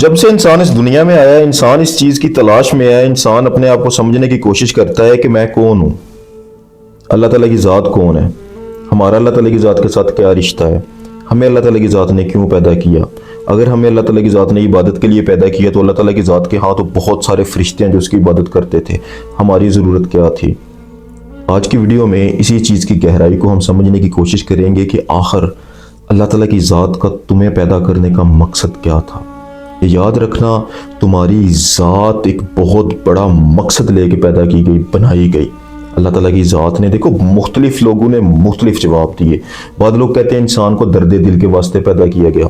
جب سے انسان اس دنیا میں آیا ہے، انسان اس چیز کی تلاش میں ہے، انسان اپنے آپ کو سمجھنے کی کوشش کرتا ہے کہ میں کون ہوں، اللہ تعالیٰ کی ذات کون ہے، ہمارا اللہ تعالیٰ کی ذات کے ساتھ کیا رشتہ ہے، ہمیں اللہ تعالیٰ کی ذات نے کیوں پیدا کیا۔ اگر ہمیں اللہ تعالیٰ کی ذات نے عبادت کے لیے پیدا کیا تو اللہ تعالیٰ کی ذات کے ہاں تو بہت سارے فرشتے ہیں جو اس کی عبادت کرتے تھے، ہماری ضرورت کیا تھی۔ آج کی ویڈیو میں اسی چیز کی گہرائی کو ہم سمجھنے کی کوشش کریں گے کہ آخر اللہ تعالیٰ کی ذات کا تمہیں پیدا کرنے کا مقصد کیا تھا۔ یہ یاد رکھنا، تمہاری ذات ایک بہت بڑا مقصد لے کے پیدا کی گئی، بنائی گئی۔ اللہ تعالیٰ کی ذات نے، دیکھو مختلف لوگوں نے مختلف جواب دیے۔ بعض لوگ کہتے ہیں انسان کو درد دل کے واسطے پیدا کیا گیا،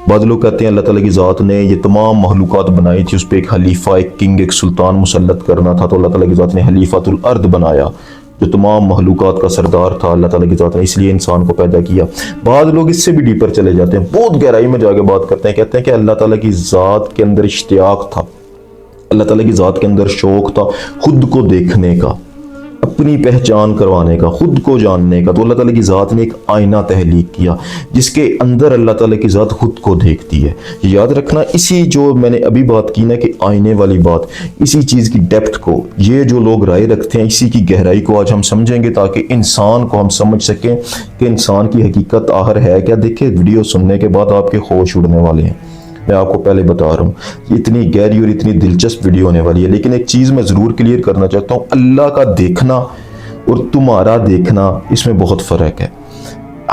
بعض لوگ کہتے ہیں اللہ تعالیٰ کی ذات نے یہ تمام مخلوقات بنائی تھی، اس پہ ایک خلیفہ، ایک کنگ، ایک سلطان مسلط کرنا تھا، تو اللہ تعالیٰ کی ذات نے خلیفۃ الارض بنایا جو تمام مخلوقات کا سردار تھا، اللہ تعالیٰ کی ذات نے اس لیے انسان کو پیدا کیا۔ بعض لوگ اس سے بھی ڈیپر چلے جاتے ہیں، بہت گہرائی میں جا کے بات کرتے ہیں، کہتے ہیں کہ اللہ تعالیٰ کی ذات کے اندر اشتیاق تھا، اللہ تعالیٰ کی ذات کے اندر شوق تھا خود کو دیکھنے کا، اپنی پہچان کروانے کا، خود کو جاننے کا۔ تو اللہ تعالیٰ کی ذات نے ایک آئینہ تخلیق کیا جس کے اندر اللہ تعالیٰ کی ذات خود کو دیکھتی ہے۔ یاد رکھنا، اسی جو میں نے ابھی بات کی نا کہ آئینے والی بات، اسی چیز کی ڈیپتھ کو یہ جو لوگ رائے رکھتے ہیں، اسی کی گہرائی کو آج ہم سمجھیں گے تاکہ انسان کو ہم سمجھ سکیں کہ انسان کی حقیقت آخر ہے کیا۔ دیکھیں ویڈیو سننے کے بعد آپ کے ہوش اڑنے والے ہیں، میں آپ کو پہلے بتا رہا ہوں، اتنی گہری اور اتنی دلچسپ ویڈیو ہونے والی ہے۔ لیکن ایک چیز میں ضرور کلیئر کرنا چاہتا ہوں، اللہ کا دیکھنا اور تمہارا دیکھنا، اس میں بہت فرق ہے۔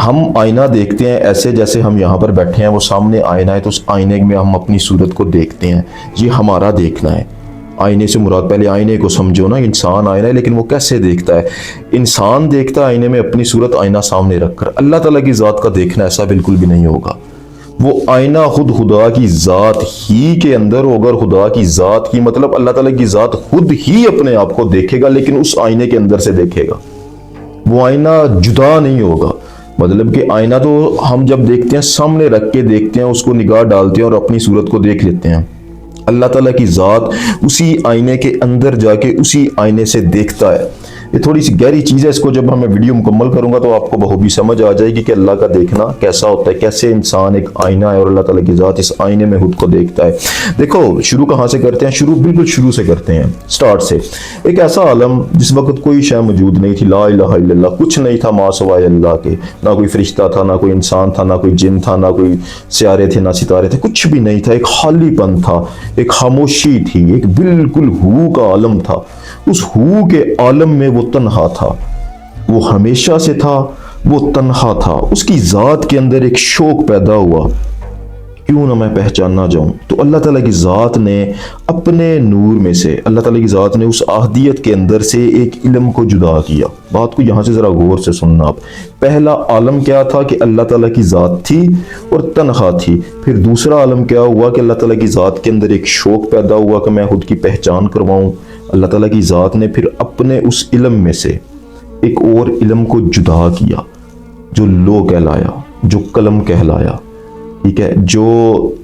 ہم آئینہ دیکھتے ہیں ایسے جیسے ہم یہاں پر بیٹھے ہیں، وہ سامنے آئینہ ہے تو اس آئینے میں ہم اپنی صورت کو دیکھتے ہیں، یہ ہمارا دیکھنا ہے۔ آئینے سے مراد، پہلے آئینے کو سمجھو نا، انسان آئینہ ہے لیکن وہ کیسے دیکھتا ہے؟ انسان دیکھتا ہے آئینے میں اپنی صورت، آئینہ سامنے رکھ کر۔ اللہ تعالیٰ کی ذات کا دیکھنا ایسا بالکل بھی نہیں ہوگا، وہ آئینہ خود خدا کی ذات ہی کے اندر ہوگا، خدا کی ذات کی مطلب اللہ تعالیٰ کی ذات خود ہی اپنے آپ کو دیکھے گا، لیکن اس آئینے کے اندر سے دیکھے گا، وہ آئینہ جدا نہیں ہوگا۔ مطلب کہ آئینہ تو ہم جب دیکھتے ہیں سامنے رکھ کے دیکھتے ہیں، اس کو نگاہ ڈالتے ہیں اور اپنی صورت کو دیکھ لیتے ہیں۔ اللہ تعالیٰ کی ذات اسی آئینے کے اندر جا کے اسی آئینے سے دیکھتا ہے۔ یہ تھوڑی سی گہری چیز ہے، اس کو جب میں ویڈیو مکمل کروں گا تو آپ کو بخوبی سمجھ آ جائے گی کہ اللہ کا دیکھنا کیسا ہوتا ہے، کیسے انسان ایک آئینہ ہے اور اللہ تعالیٰ کی ذات اس آئینے میں خود کو دیکھتا ہے۔ دیکھو شروع کہاں سے کرتے ہیں؟ بالکل شروع سے کرتے ہیں، سٹارٹ سے۔ ایک ایسا عالم جس وقت کوئی شے موجود نہیں تھی، لا الہ الا اللہ، کچھ نہیں تھا ماں سوائے اللہ کے، نہ کوئی فرشتہ تھا، نہ کوئی انسان تھا، نہ کوئی جن تھا، نہ کوئی سیارے تھے، نہ ستارے تھے، کچھ بھی نہیں تھا، ایک خالی پن تھا، ایک خاموشی تھی، ایک بالکل ہو کا عالم تھا۔ اس ہو کے عالم میں وہ تنہا تھا، وہ ہمیشہ سے تھا، وہ تنہا تھا۔ اس کی ذات کے اندر ایک شوق پیدا ہوا، کیوں نہ میں پہچاننا جاؤں۔ تو اللہ تعالیٰ کی ذات نے اپنے نور میں سے، اللہ تعالیٰ کی ذات نے اس احدیت کے اندر سے ایک علم کو جدا کیا۔ بات کو یہاں سے ذرا غور سے سننا آپ۔ پہلا عالم کیا تھا کہ اللہ تعالیٰ کی ذات تھی اور تنہا تھی۔ پھر دوسرا عالم کیا ہوا کہ اللہ تعالیٰ کی ذات کے اندر ایک شوق پیدا ہوا کہ میں خود کی پہچان کرواؤں۔ اللہ تعالیٰ کی ذات نے پھر اپنے اس علم میں سے ایک اور علم کو جدا کیا جو لوح کہلایا، جو قلم کہلایا، ٹھیک ہے، جو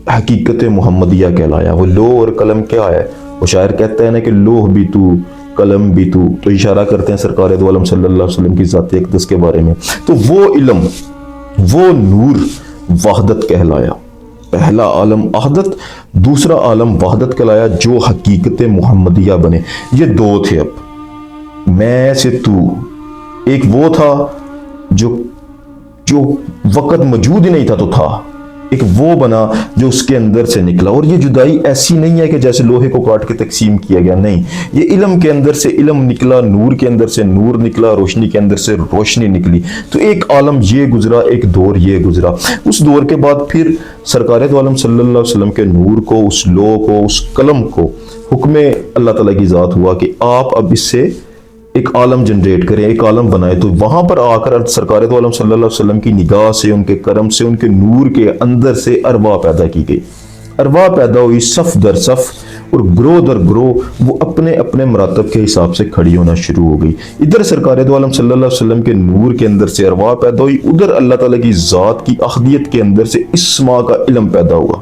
حقیقت محمدیہ کہلایا۔ وہ لوح اور قلم کیا ہے؟ وہ شاعر کہتا ہے نا کہ لوح بھی تو قلم بھی تو اشارہ کرتے ہیں سرکار دو عالم صلی اللہ علیہ وسلم کی ذات اقدس کے بارے میں۔ تو وہ علم، وہ نور وحدت کہلایا۔ پہلا عالم وحدت، دوسرا عالم وحدت کہلایا جو حقیقت محمدیہ بنے۔ یہ دو تھے، اب میں سے تو، ایک وہ تھا جو وقت موجود ہی نہیں تھا تو تھا، ایک وہ بنا جو اس کے اندر سے نکلا۔ اور یہ جدائی ایسی نہیں ہے کہ جیسے لوہے کو کاٹ کے تقسیم کیا گیا، نہیں، یہ علم کے اندر سے علم نکلا، نور کے اندر سے نور نکلا، روشنی کے اندر سے روشنی نکلی۔ تو ایک عالم یہ گزرا، ایک دور یہ گزرا۔ اس دور کے بعد پھر سرکار دو عالم صلی اللہ علیہ وسلم کے نور کو، اس لوح کو، اس قلم کو حکم اللہ تعالیٰ کی ذات ہوا کہ آپ اب اس سے ایک عالم جنریٹ کریں، ایک عالم بنائے۔ تو وہاں پر آ کر سرکار دو عالم صلی اللہ علیہ وسلم کی نگاہ سے، ان کے کرم سے، ان کے نور کے اندر سے ارواح پیدا کی گئی۔ ارواح پیدا ہوئی صف در صف، اور گروہ در گروہ وہ اپنے اپنے مراتب کے حساب سے کھڑی ہونا شروع ہو گئی۔ ادھر سرکار دو عالم صلی اللہ علیہ وسلم کے نور کے اندر سے ارواح پیدا ہوئی، ادھر اللہ تعالیٰ کی ذات کی احدیت کے اندر سے اسماء کا علم پیدا ہوا۔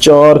4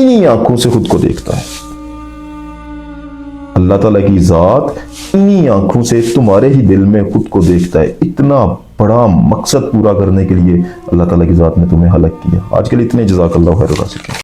انہی آنکھوں سے خود کو دیکھتا ہے. اللہ تعالیٰ کی ذات انہی آنکھوں سے تمہارے ہی دل میں خود کو دیکھتا ہے. اتنا بڑا مقصد پورا کرنے کے لیے اللہ تعالیٰ کی ذات نے تمہیں خلق کیا. آج کے لیے اتنے. جزاک اللہ خیر.